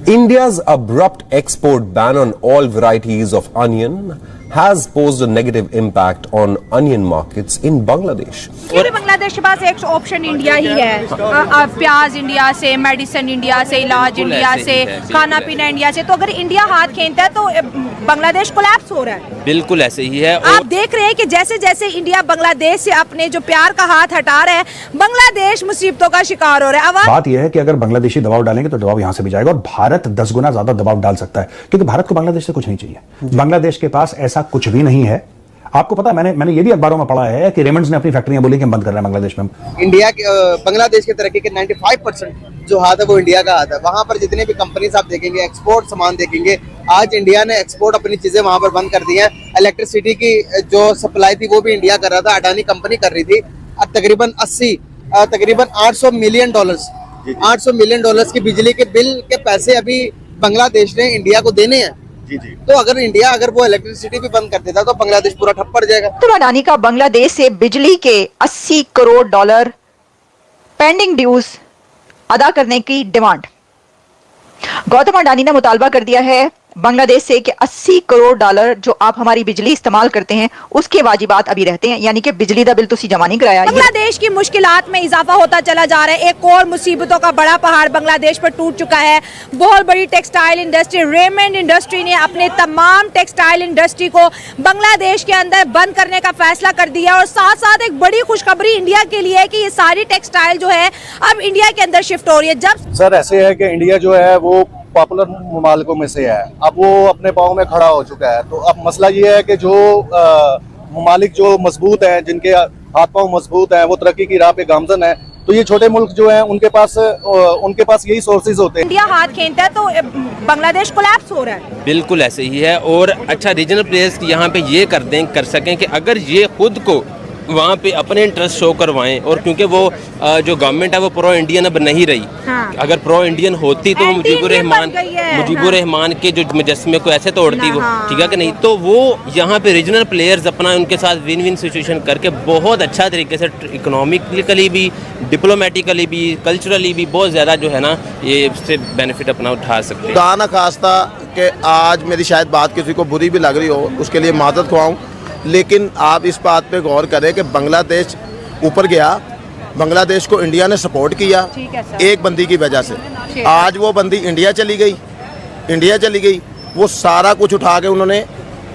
India's abrupt export ban on all varieties of onion has posed a negative impact on onion markets in Bangladesh. पूरे बांग्लादेश के पास एक option India ही है। प्याज India से, medicine India से, इलाज इंडिया से, खाना पीना इंडिया से। तो अगर इंडिया हाथ खींचता है तो बांग्लादेश कोलैप्स हो रहा है। बिल्कुल ऐसे ही है। आप देख रहे हैं कि जैसे जैसे इंडिया बांग्लादेश से अपने जो प्यार का हाथ हटा रहा है, बांग्लादेश मुसीबतों का शिकार हो रहा है। बात यह है कि अगर बांग्लादेशी दबाव डालेंगे तो दबाव यहां से भी जाएगा और भारत 10 गुना ज्यादा दबाव डाल सकता है, क्योंकि भारत को बांग्लादेश से कुछ नहीं चाहिए। बांग्लादेश के पास ऐसा कुछ भी नहीं है। आपको पता है, मैंने ये भी अखबारों में पढ़ा है कि रेमंड्स ने अपनी फैक्ट्रियां बोली कि हम बंद कर रहे हैं बांग्लादेश में। इंडिया बांग्लादेश की तरक्की के 95% जो हाथ है वो इंडिया का हाथ है। वहां पर जितने भी कंपनीज आप देखेंगे, एक्सपोर्ट सामान देखेंगे, आज इंडिया ने एक्सपोर्ट अपनी चीजें वहां पर बंद कर दी है। इलेक्ट्रिसिटी की जो सप्लाई थी वो भी इंडिया कर रहा था, अडानी कंपनी कर रही थी। अब तकरीबन 800 मिलियन डॉलर्स की बिजली के बिल के पैसे अभी बांग्लादेश ने इंडिया को देने हैं। तो अगर इंडिया वो इलेक्ट्रिसिटी भी बंद कर देता तो बांग्लादेश पूरा ठप पड़ जाएगा। तो अडानी का बांग्लादेश से बिजली के 80 करोड़ डॉलर पेंडिंग ड्यूज अदा करने की डिमांड। गौतम अडानी ने मुतालबा कर दिया है बांग्लादेश से कि 80 करोड़ डॉलर जो आप हमारी बिजली इस्तेमाल करते हैं उसके वाजिबात अभी रहते हैं, यानी कि बिजली का बिल तुसी जमा नहीं कराया। बांग्लादेश की मुश्किलात में इजाफा होता चला जा रहा है। एक और मुसीबतों का बड़ा पहाड़ बांग्लादेश पर टूट चुका है। बहुत बड़ी टेक्सटाइल इंडस्ट्री, रेमंड इंडस्ट्री ने अपने तमाम टेक्सटाइल इंडस्ट्री को बांग्लादेश के अंदर बंद करने का फैसला कर दिया। और साथ साथ एक बड़ी खुशखबरी इंडिया के लिए है कि ये सारी टेक्सटाइल जो है अब इंडिया के अंदर शिफ्ट हो रही है। जब सर ऐसे है कि इंडिया जो है वो पॉपुलर ममालिकों में से है, अब वो अपने पाँव में खड़ा हो चुका है। तो अब मसला ये है कि जो ममालिक जो मजबूत हैं, जिनके हाथ पाँव मजबूत हैं, वो तरक्की की राह पे गामजन है। तो ये छोटे मुल्क जो हैं उनके पास यही सोर्सेज होते हैं। इंडिया हाथ खींचता है तो बांग्लादेश कोलैप्स हो रहा है। बिल्कुल ऐसे ही है। और अच्छा रीजनल प्लेयर्स यहाँ पे ये कर सकें कि अगर ये खुद को वहाँ पे अपने इंटरेस्ट शो करवाएं, और क्योंकि वो जो गवर्नमेंट है वो प्रो इंडियन अब नहीं रही। हाँ। अगर प्रो इंडियन होती तो मुजीबुर रहमान के जो मुजस्मे को ऐसे तोड़ती वो, ठीक है कि नहीं। तो वो यहाँ पे रीजनल प्लेयर्स अपना उनके साथ विन विन सिचुएशन करके बहुत अच्छा तरीके से इकोनॉमिकली भी, डिप्लोमेटिकली भी, कल्चरली भी बहुत ज़्यादा जो है ना ये इससे बेनिफिट अपना उठा सकते हैं। खुदा न खास्ता कि आज मेरी शायद बात किसी को बुरी भी लग रही हो, उसके लिए मादत खुआऊँ, लेकिन आप इस बात पे गौर करें कि बांग्लादेश ऊपर गया, बांग्लादेश को इंडिया ने सपोर्ट किया एक बंदी की वजह से। आज वो बंदी इंडिया चली गई, वो सारा कुछ उठा के उन्होंने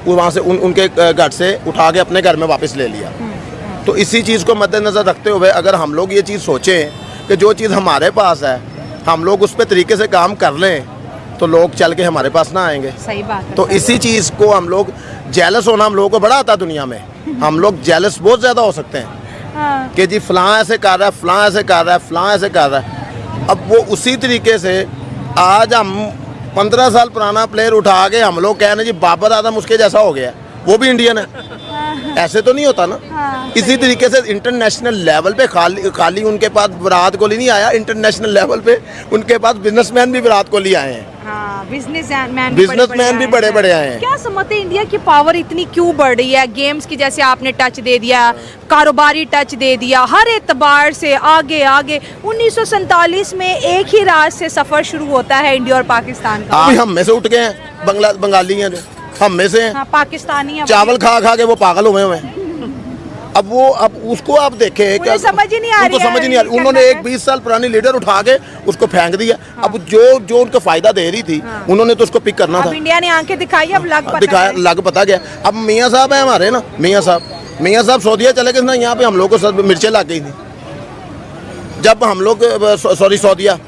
वहाँ से उनके घर से उठा के अपने घर में वापस ले लिया। तो इसी चीज़ को मद्देनज़र रखते हुए अगर हम लोग ये चीज़ सोचें कि जो चीज़ हमारे पास है हम लोग उस पर तरीके से काम कर लें तो लोग चल के हमारे पास ना आएंगे। सही बात है। तो इसी चीज़ को हम लोग जेलस होना हम लोगों को बड़ा आता दुनिया में। हम लोग जेलस बहुत ज़्यादा हो सकते हैं। हाँ। कि जी फलां ऐसे कर रहा है, फलां ऐसे कर रहा है, फलां ऐसे कर रहा है। अब वो उसी तरीके से आज हम 15 साल पुराना प्लेयर उठा के हम लोग कह रहे हैं जी बाबर आदम उसके जैसा हो गया, वो भी इंडियन है। ऐसे तो नहीं होता ना। हाँ, इसी तरीके से इंटरनेशनल लेवल पे खाली उनके पास विराट कोहली नहीं आया, इंटरनेशनल लेवल पे उनके पास बिजनेसमैन भी विराट कोहली आए हैं। हाँ, बिजनेसमैन भी बड़े आए हैं। क्या समझते हैं इंडिया की पावर इतनी क्यों बढ़ रही है? गेम्स की जैसे आपने टच दे दिया, कारोबारी टच दे दिया, हर एतबार से आगे 1947 में एक ही राज से सफर शुरू होता है इंडिया और पाकिस्तान का। हम में से उठ गए हैं, बंगाली हैं जो हम में से हैं। हाँ, पाकिस्तानी चावल खा के वो पागल हुए हैं। अब उसको आप देखें, क्या समझ ही नहीं आ रही। उन्होंने एक 20 साल पुरानी लीडर उठा के उसको फेंक दिया। हाँ। अब जो उनको फायदा दे रही थी। हाँ। उन्होंने तो उसको पिक करना था। इंडिया ने आंखें दिखाई, अब लग पता गया। अब मियाँ साहब है हमारे ना, मियाँ साहब सऊदीया चले गए ना, यहाँ पे हम लोग को सब मिर्चें लग गई थी जब हम लोग सऊदीया,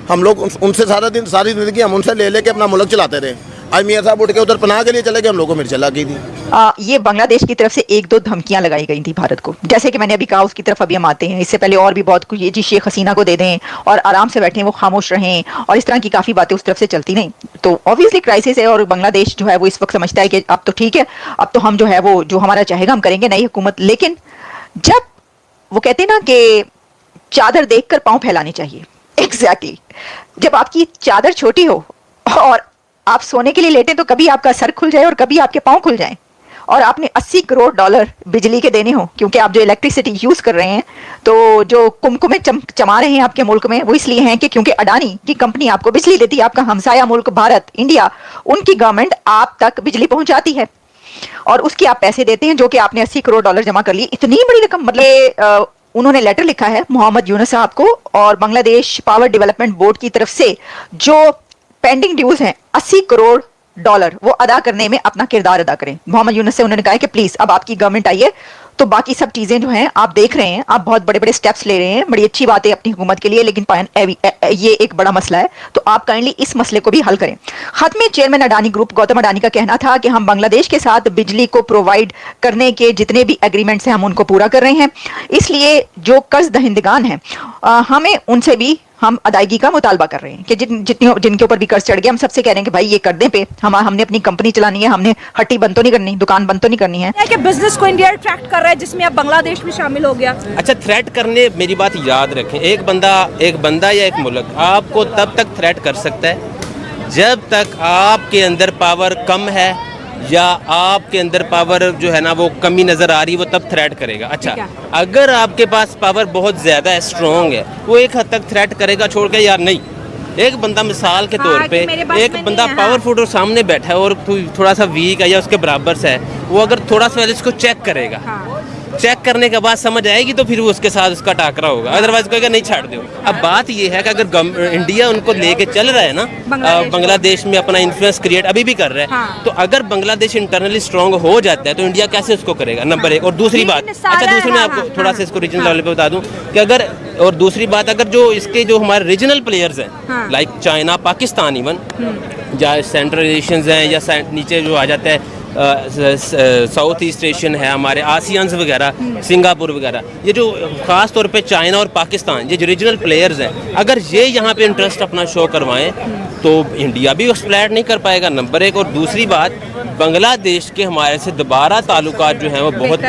हम लोग उनसे सारी जिंदगी हम उनसे ले लेके अपना मुल्क चलाते रहे। आज मियाँ साहब उठ के उधर पनाह के लिए चले गए, हम लोग को मिर्च लग गई थी। ये बांग्लादेश की तरफ से 1-2 धमकियां लगाई गई थी भारत को, जैसे कि मैंने अभी कहा उसकी तरफ अभी हम आते हैं। इससे पहले और भी बहुत कुछ, ये जी शेख हसीना को दे दें और आराम से बैठें, वो खामोश रहें, और इस तरह की काफ़ी बातें उस तरफ से चलती नहीं। तो ऑब्वियसली क्राइसिस है और बांग्लादेश जो है वो इस वक्त समझता है कि अब तो ठीक है, अब तो हम जो है वो जो हमारा चाहेगा हम करेंगे, नई हुकूमत। लेकिन जब वो कहते हैं ना कि चादर देखकर पाँव फैलाने चाहिए, एग्जैक्टली जब आपकी चादर छोटी हो और आप सोने के लिए लेटें तो कभी आपका सर खुल जाए और कभी आपके पाँव खुल जाएं, और आपने $80 करोड़ बिजली के देने हो, क्योंकि आप जो इलेक्ट्रिसिटी यूज कर रहे हैं, तो जो कुमकुमे चमा रहे हैं आपके मुल्क में, वो इसलिए हैं कि क्योंकि अडानी की कंपनी आपको बिजली देती है, आपका हमसाया मुल्क भारत, इंडिया, उनकी गवर्नमेंट आप तक बिजली पहुंचाती है और उसकी आप पैसे देते हैं, जो कि आपने $80 करोड़ जमा कर लिए। इतनी बड़ी रकम, मतलब उन्होंने लेटर लिखा है मोहम्मद यूनुस साहब को, और बांग्लादेश पावर डेवलपमेंट बोर्ड की तरफ से जो पेंडिंग ड्यूज हैं $80 करोड़, वो अदा करने में अपना किरदार अदा करें। मोहम्मद यूनुस से उन्होंने कहा है कि प्लीज अब आपकी गवर्नमेंट आई है, तो बाकी सब चीजें जो हैं आप देख रहे हैं, आप बहुत बड़े बड़े स्टेप्स ले रहे हैं, बड़ी अच्छी बात है अपनी हुकूमत के लिए, लेकिन ये एक बड़ा मसला है, तो आप काइंडली इस मसले को भी हल करें। खत में चेयरमैन अडानी ग्रुप गौतम अडानी का कहना था कि हम बांग्लादेश के साथ बिजली को प्रोवाइड करने के जितने भी एग्रीमेंट्स हैं हम उनको पूरा कर रहे हैं, इसलिए जो कर्ज दहिंदगान हैं हमें उनसे भी हम अदायगी का मुतालबा कर रहे हैं कि जिनके ऊपर भी कर्ज चढ़ गया, हम सबसे कह रहे हैं कि भाई ये कर दें पे, हमने अपनी कंपनी चलानी है, हमने हट्टी बंद तो नहीं करनी, दुकान बंद तो नहीं करनी है। कि बिजनेस को इंडिया अट्रैक्ट कर रहा है, जिसमें अब बांग्लादेश भी शामिल हो गया। अच्छा, थ्रेट करने, मेरी बात याद रखें, एक बंदा या एक मुल्क आपको तब तक थ्रेट कर सकता है जब तक आपके अंदर पावर कम है या आपके अंदर पावर जो है ना वो कमी नज़र आ रही है, वो तब थ्रेट करेगा। अच्छा, अगर आपके पास पावर बहुत ज़्यादा है, स्ट्रॉन्ग है, वो एक हद तक थ्रेट करेगा, छोड़ के यार नहीं। एक बंदा मिसाल के तौर पे, एक बंदा पावरफुल और सामने बैठा है और थोड़ा सा वीक है या उसके बराबर से है, वो अगर थोड़ा सा इसको चेक करेगा, चेक करने के बाद समझ आएगी तो फिर वो उसके साथ उसका टाकरा होगा, अदरवाइज कहेगा नहीं छाड़ दो। अब बात ये है कि अगर इंडिया उनको लेके चल रहा है ना, बांग्लादेश में अपना इन्फ्लुएंस क्रिएट अभी भी कर रहा है, तो अगर बांग्लादेश इंटरनली स्ट्रांग हो जाता है तो इंडिया कैसे उसको करेगा, नंबर एक। और दूसरी बात, अच्छा दूसरी मैं आपको थोड़ा सा इसको रीजनल लेवल पे बता दूं कि अगर, और दूसरी बात, अगर जो इसके जो हमारे रीजनल प्लेयर्स हैं लाइक चाइना, पाकिस्तान, इवन या सेंट्रल एशियंस हैं या नीचे जो आ जाता है साउथ ईस्ट एशियन है, हमारे आसियान्स वगैरह, सिंगापुर वगैरह, ये जो ख़ास तौर पे चाइना और पाकिस्तान, ये जो रीजनल प्लेयर्स हैं, अगर ये यहाँ पे इंटरेस्ट अपना शो करवाएं तो इंडिया भी एक्सप्लॉइट नहीं कर पाएगा, नंबर एक। और दूसरी बात, बांग्लादेश के हमारे से दोबारा ताल्लुकात जो हैं वो बहुत